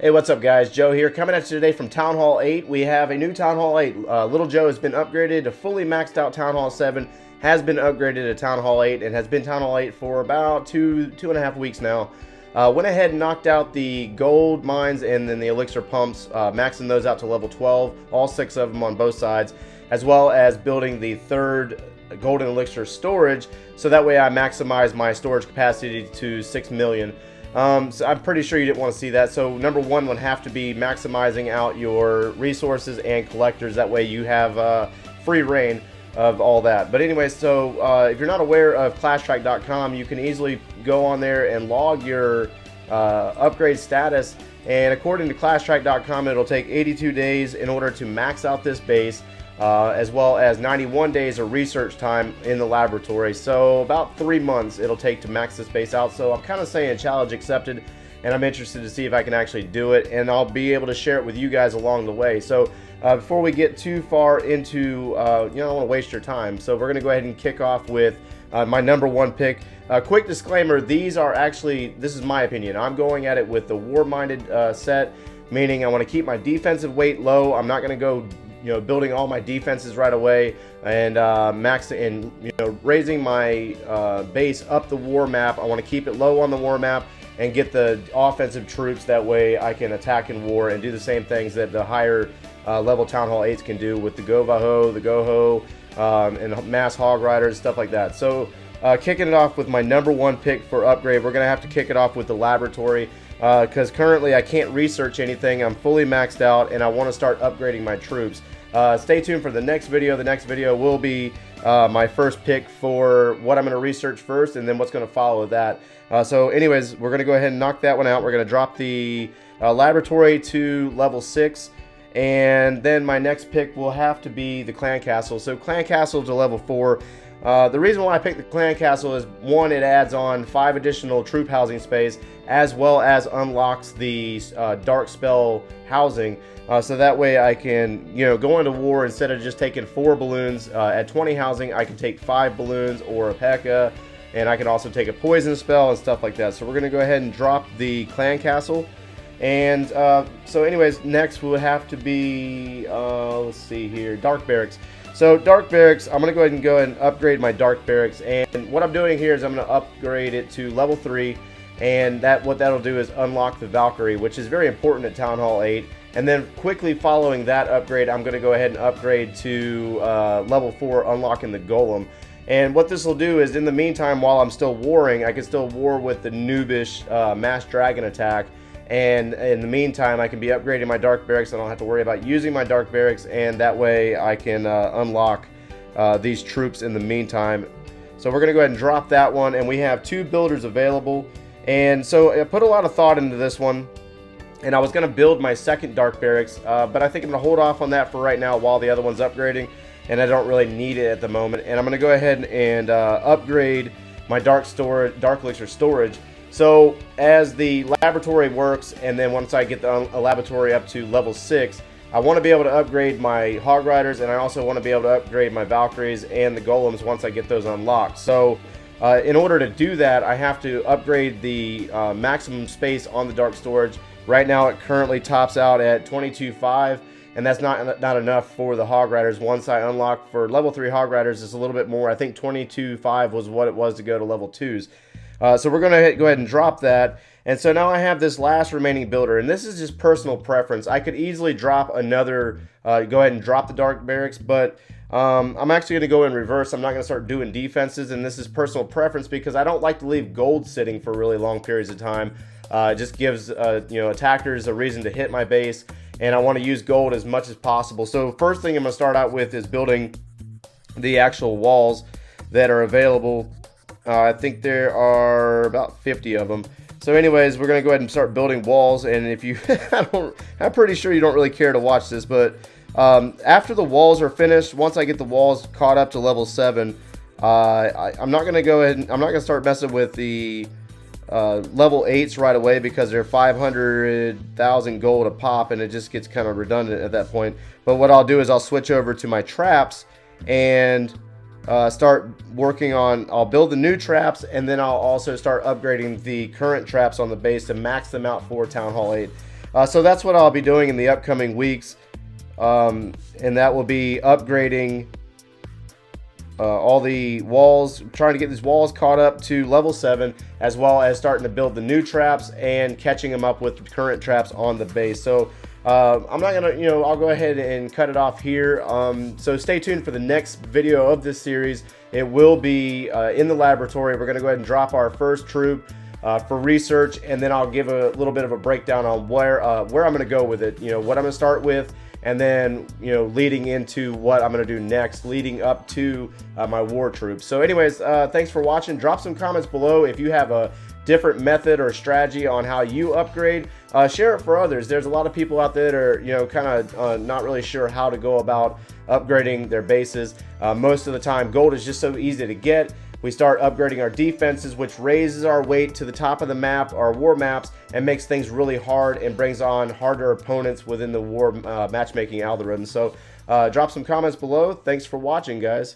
Hey, what's up guys? Joe here, coming at you today from Town Hall 8. We have a new Town Hall 8. Little Joe has been upgraded to fully maxed out Town Hall 7, has been upgraded to Town Hall 8, and has been Town Hall 8 for about two and a half weeks now. Went ahead and knocked out the gold mines and then the elixir pumps, maxing those out to level 12, all 6 of them on both sides, as well as building the third golden elixir storage, so that way I maximize my storage capacity to 6 million. So I'm pretty sure you didn't want to see that. So number one would have to be maximizing out your resources and collectors. That way you have free reign of all that. But anyway, so if you're not aware of ClashTrack.com, you can easily go on there and log your upgrade status. And according to ClashTrack.com, it'll take 82 days in order to max out this base, as well as 91 days of research time in the laboratory. So about 3 months it'll take to max this base out. So I'm kind of saying challenge accepted, and I'm interested to see if I can actually do it, and I'll be able to share it with you guys along the way. So before we get too far into, I don't want to waste your time, so we're going to go ahead and kick off with my number one pick. Quick disclaimer, this is my opinion. I'm going at it with the war-minded set, meaning I want to keep my defensive weight low. I'm not going to go building all my defenses right away and raising my base up the war map. I want to keep it low on the war map and get the offensive troops. That way I can attack in war and do the same things that the higher level Town Hall 8s can do with the Govaho, the Goho, and mass hog riders, stuff like that. So kicking it off with my number one pick for upgrade, we're gonna have to kick it off with the laboratory, because currently I can't research anything. I'm fully maxed out and I want to start upgrading my troops. Stay tuned for the next video. The next video will be my first pick for what I'm going to research first, and then what's going to follow that. So anyways, we're going to go ahead and knock that one out. We're going to drop the laboratory to level 6, and then my next pick will have to be the clan castle. So clan castle to level 4. The reason why I picked the clan castle is, one, it adds on 5 additional troop housing space, as well as unlocks the dark spell housing, so that way I can go into war. Instead of just taking 4 balloons at 20 housing, I can take 5 balloons or a P.E.K.K.A, and I can also take a poison spell and stuff like that. So we're gonna go ahead and drop the clan castle. And so anyways, next will have to be let's see here, dark barracks. So dark barracks, I'm going to go ahead and upgrade my dark barracks, and what I'm doing here is I'm going to upgrade it to level 3, and what that'll do is unlock the Valkyrie, which is very important at Town Hall 8. And then quickly following that upgrade, I'm going to go ahead and upgrade to level 4, unlocking the Golem. And what this will do is, in the meantime, while I'm still warring, I can still war with the noobish mass dragon attack. And in the meantime, I can be upgrading my dark barracks. I don't have to worry about using my dark barracks, and that way I can unlock these troops in the meantime. So we're going to go ahead and drop that one, and we have 2 builders available. And so I put a lot of thought into this one, and I was going to build my second dark barracks, but I think I'm going to hold off on that for right now while the other one's upgrading, and I don't really need it at the moment. And I'm going to go ahead and upgrade my dark elixir storage. So as the laboratory works, and then once I get the laboratory up to level 6, I want to be able to upgrade my hog riders, and I also want to be able to upgrade my Valkyries and the golems once I get those unlocked. So in order to do that, I have to upgrade the maximum space on the dark storage. Right now it currently tops out at 22.5, and that's not enough for the hog riders. Once I unlock for level 3 hog riders, it's a little bit more. I think 22.5 was what it was to go to level 2s. So we're going to go ahead and drop that. And so now I have this last remaining builder, and this is just personal preference. I could easily drop another, go ahead and drop the dark barracks, but I'm actually going to go in reverse. I'm not going to start doing defenses, and this is personal preference because I don't like to leave gold sitting for really long periods of time. It just gives attackers a reason to hit my base, and I want to use gold as much as possible. So first thing I'm going to start out with is building the actual walls that are available. I think there are about 50 of them. So anyways, we're going to go ahead and start building walls. And if you, I'm pretty sure you don't really care to watch this, but after the walls are finished, once I get the walls caught up to level 7, I'm not going to go ahead and I'm not going to start messing with the level 8s right away, because they're 500,000 gold a pop, and it just gets kind of redundant at that point. But what I'll do is I'll switch over to my traps and start working on, I'll build the new traps, and then I'll also start upgrading the current traps on the base to max them out for Town Hall 8. So that's what I'll be doing in the upcoming weeks, and that will be upgrading all the walls, trying to get these walls caught up to level 7, as well as starting to build the new traps and catching them up with current traps on the base. So I'm not gonna, I'll go ahead and cut it off here. So stay tuned for the next video of this series. It will be in the laboratory. We're gonna go ahead and drop our first troop for research, and then I'll give a little bit of a breakdown on where I'm gonna go with it. What I'm gonna start with, and then leading into what I'm gonna do next, leading up to my war troops. So anyways, thanks for watching. Drop some comments below if you have a different method or strategy on how you upgrade. Share it for others. There's a lot of people out there that are kind of not really sure how to go about upgrading their bases. Most of the time gold is just so easy to get. We start upgrading our defenses, which raises our weight to the top of the map, our war maps, and makes things really hard and brings on harder opponents within the war matchmaking algorithm. So drop some comments below. Thanks for watching, guys.